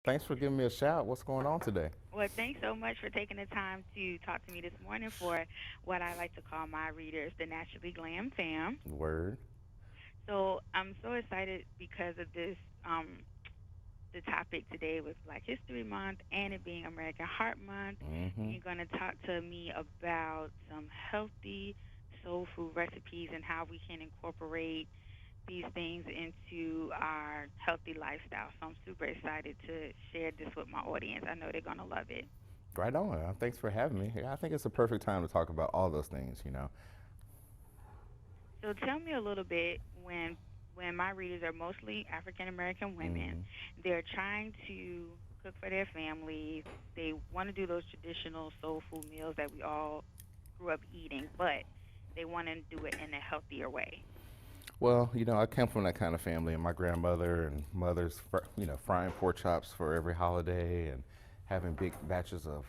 Thanks for giving me a shout. What's going on today? Well, thanks so much for taking the time to talk to me this morning for what I like to call my readers, the Naturally Glam fam. Word. So I'm so excited because of this. The topic today was Black History Month and it being American Heart Month. Mm-hmm. You're going to talk to me about some healthy soul food recipes and how we can incorporate these things into our healthy lifestyle. So I'm super excited to share this with my audience. I know they're going to love it. Right on. Thanks for having me. Yeah, I think it's a perfect time to talk about all those things. So tell me a little bit when my readers are mostly African American women, Mm-hmm. they're trying to cook for their families. They want to do those traditional soul food meals that we all grew up eating, but they want to do it in a healthier way. Well, I come from that kind of family, and my grandmother and mother's, frying pork chops for every holiday and having big batches of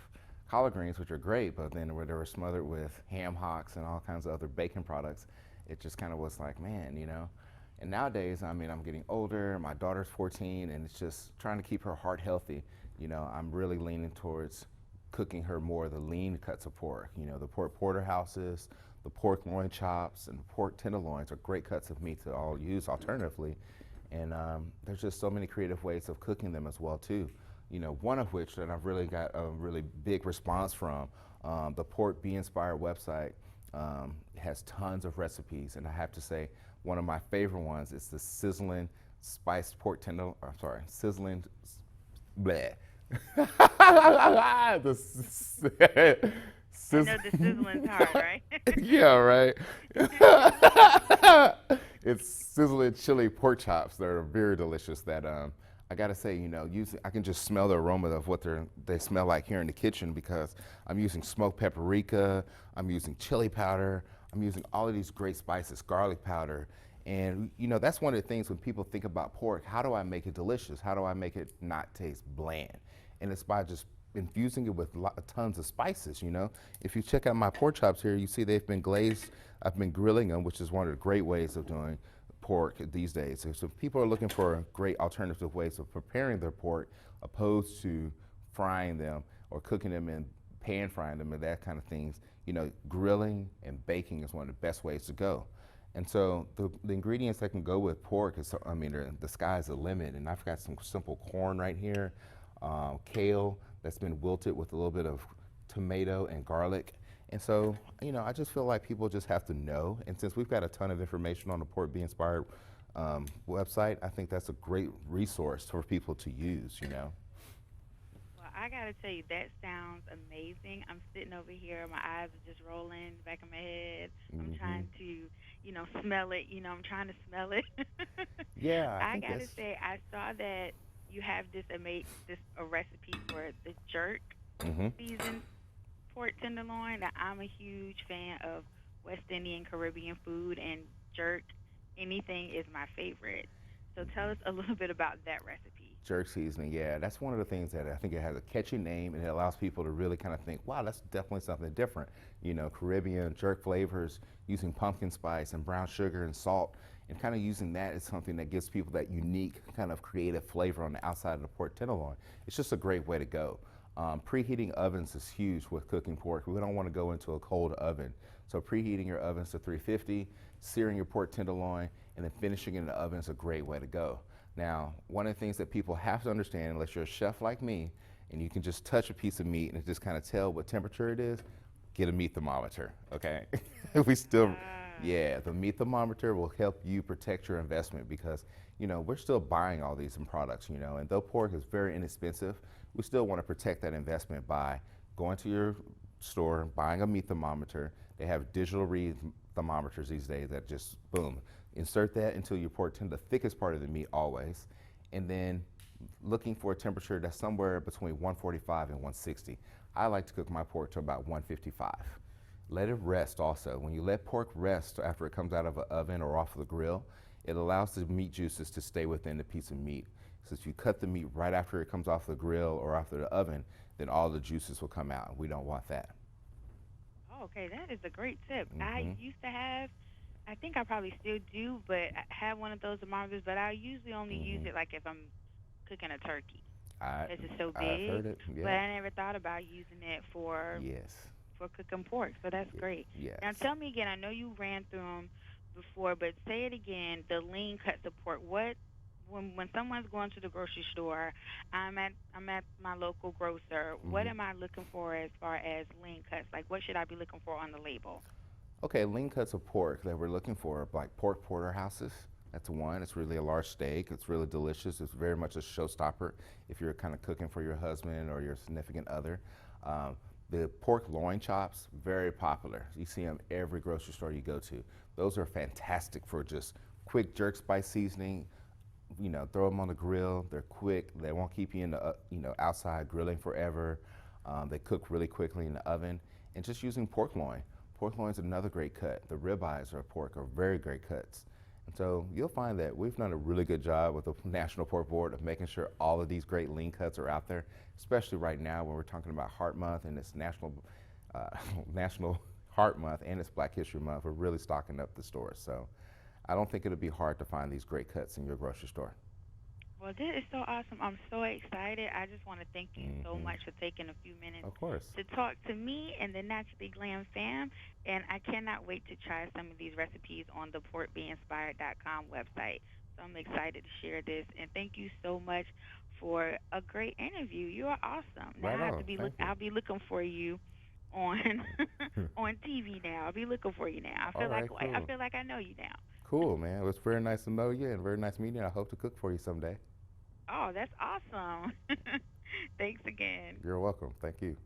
collard greens, which are great, but then when they were smothered with ham hocks and all kinds of other bacon products, it just kind of was like, man. And nowadays, I mean, I'm getting older. My daughter's 14, and it's just trying to keep her heart healthy. I'm really leaning towards cooking her more of the lean cuts of pork. The pork porterhouses, the pork loin chops, and the pork tenderloins are great cuts of meat to all use alternatively. And there's just so many creative ways of cooking them as well too. One of which that I've really got a really big response from, the Pork Be Inspired website has tons of recipes, and I have to say one of my favorite ones is the sizzling spiced pork tender. I'm sorry, sizzling, bleh. the I sizz- know the sizzling's hard, right? yeah, right. It's sizzling chili pork chops that are very delicious. That I gotta say, I can just smell the aroma of what they smell like here in the kitchen because I'm using smoked paprika, I'm using chili powder, I'm using all of these great spices, garlic powder, and that's one of the things when people think about pork. How do I make it delicious? How do I make it not taste bland? And it's by just infusing it with tons of spices. If you check out my pork chops here, you see they've been glazed. I've been grilling them, which is one of the great ways of doing pork these days. So people are looking for great alternative ways of preparing their pork, opposed to frying them or cooking them in pan frying them and that kind of things. Grilling and baking is one of the best ways to go. And so the ingredients that can go with pork is, I mean, the sky's the limit. And I've got some simple corn right here, kale that's been wilted with a little bit of tomato and garlic. And so, I just feel like people just have to know. And since we've got a ton of information on the Pork Be Inspired website, I think that's a great resource for people to use. Well, I gotta tell you, that sounds amazing. I'm sitting over here, my eyes are just rolling in the back of my head. I'm Hmm. trying to, smell it. I'm trying to smell it. Yeah, I I think gotta that's. say, I saw that you have this a recipe for the jerk Hmm. seasoned pork tenderloin. Now, I'm a huge fan of West Indian Caribbean food, and jerk anything is my favorite. So tell us a little bit about that recipe. Jerk seasoning, yeah, that's one of the things that I think it has a catchy name and it allows people to really kind of think, wow, that's definitely something different. Caribbean jerk flavors using pumpkin spice and brown sugar and salt, and kind of using that as something that gives people that unique kind of creative flavor on the outside of the pork tenderloin. It's just a great way to go. Preheating ovens is huge with cooking pork. We don't want to go into a cold oven. So preheating your ovens to 350, searing your pork tenderloin, and then finishing in the oven is a great way to go. Now, one of the things that people have to understand, unless you're a chef like me, and you can just touch a piece of meat and just kind of tell what temperature it is, get a meat thermometer, okay? we still, Ah. yeah, the meat thermometer will help you protect your investment because, we're still buying all these products, and though pork is very inexpensive, we still want to protect that investment by going to your store, buying a meat thermometer. They have digital read thermometers these days that just, boom, insert that into your pork tender, the thickest part of the meat always, and then looking for a temperature that's somewhere between 145 and 160. I like to cook my pork to about 155. Let it rest also. When you let pork rest after it comes out of an oven or off of the grill, it allows the meat juices to stay within the piece of meat. So if you cut the meat right after it comes off the grill or after the oven, then all the juices will come out. We don't want that. Oh, okay, that is a great tip. I Hmm. used to have, I think I probably still do, but I have one of those thermometers, but I usually only use Hmm. it like if I'm cooking a turkey. I, because it's so I've big. heard it. But Yep. I never thought about using it Yes. for cooking pork. So that's great. Now Yes. tell me again. I know you ran through them before, but say it again. The lean cuts of pork. What when someone's going to the grocery store, I'm at my local grocer. What Hmm. am I looking for as far as lean cuts? Like what should I be looking for on the label? Okay, lean cuts of pork that we're looking for, like pork porterhouses. That's one. It's really a large steak. It's really delicious. It's very much a showstopper if you're kind of cooking for your husband or your significant other. Um, the pork loin chops, very popular. You see them every grocery store you go to. Those are fantastic for just quick jerk spice seasoning. Throw them on the grill. They're quick. They won't keep you in the outside grilling forever. They cook really quickly in the oven. And just using pork loin. Pork loin is another great cut. The ribeyes of pork are very great cuts. And so you'll find that we've done a really good job with the National Pork Board of making sure all of these great lean cuts are out there, especially right now when we're talking about Heart Month and it's uh, National Heart Month and it's Black History Month. We're really stocking up the stores. So I don't think it'll be hard to find these great cuts in your grocery store. Well, this is so awesome. I'm so excited. I just want to thank you so Hmm. much for taking a few minutes Of course. to talk to me and the Naturally Glam fam. And I cannot wait to try some of these recipes on the porkbeinspired.com website. So I'm excited to share this. And thank you so much for a great interview. You are awesome. Now Right I have to on. be Thank you. I'll be looking for you on on TV now. I'll be looking for you now. All right, I cool. feel like I know you now. Cool, man. It was very nice to know you and very nice meeting you. I hope to cook for you someday. Oh, that's awesome. Thanks again. You're welcome. Thank you.